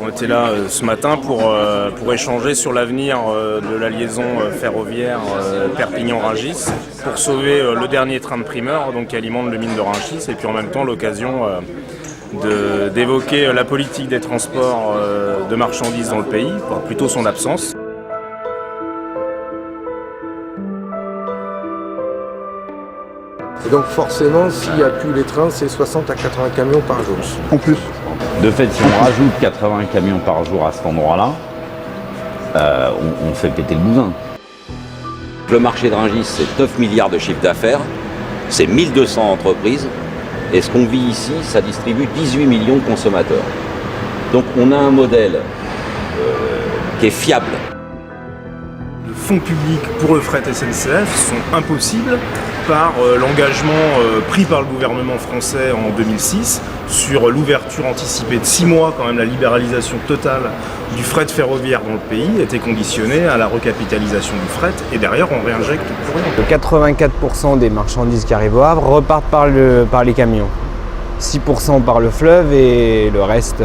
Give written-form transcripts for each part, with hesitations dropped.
On était là ce matin pour échanger sur l'avenir de la liaison ferroviaire Perpignan-Rungis, pour sauver le dernier train de primeur donc, qui alimente le mine de Rungis, et puis en même temps l'occasion d'évoquer la politique des transports de marchandises dans le pays, plutôt son absence. Et donc forcément, s'il n'y a plus les trains, c'est 60 à 80 camions par jour. En plus. De fait, si on rajoute 80 camions par jour à cet endroit-là, on fait péter le bousin. Le marché de Rungis, c'est 9 milliards de chiffre d'affaires, c'est 1200 entreprises, et ce qu'on vit ici, ça distribue 18 millions de consommateurs. Donc on a un modèle qui est fiable. Les fonds publics pour le fret SNCF sont impossibles par l'engagement pris par le gouvernement français en 2006 sur l'ouverture anticipée de 6 mois, quand même la libéralisation totale du fret ferroviaire dans le pays était conditionnée à la recapitalisation du fret, et derrière on réinjecte pour rien. 84% des marchandises qui arrivent au Havre repartent par les camions, 6% par le fleuve et le reste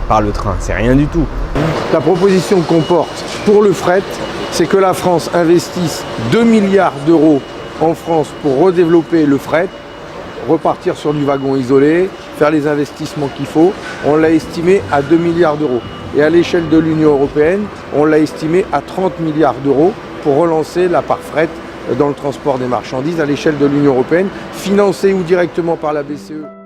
par le train. C'est rien du tout. La proposition qu'on porte pour le fret, c'est que la France investisse 2 milliards d'euros en France pour redévelopper le fret, repartir sur du wagon isolé, faire les investissements qu'il faut. On l'a estimé à 2 milliards d'euros. Et à l'échelle de l'Union européenne, on l'a estimé à 30 milliards d'euros pour relancer la part fret dans le transport des marchandises à l'échelle de l'Union européenne, financée ou directement par la BCE.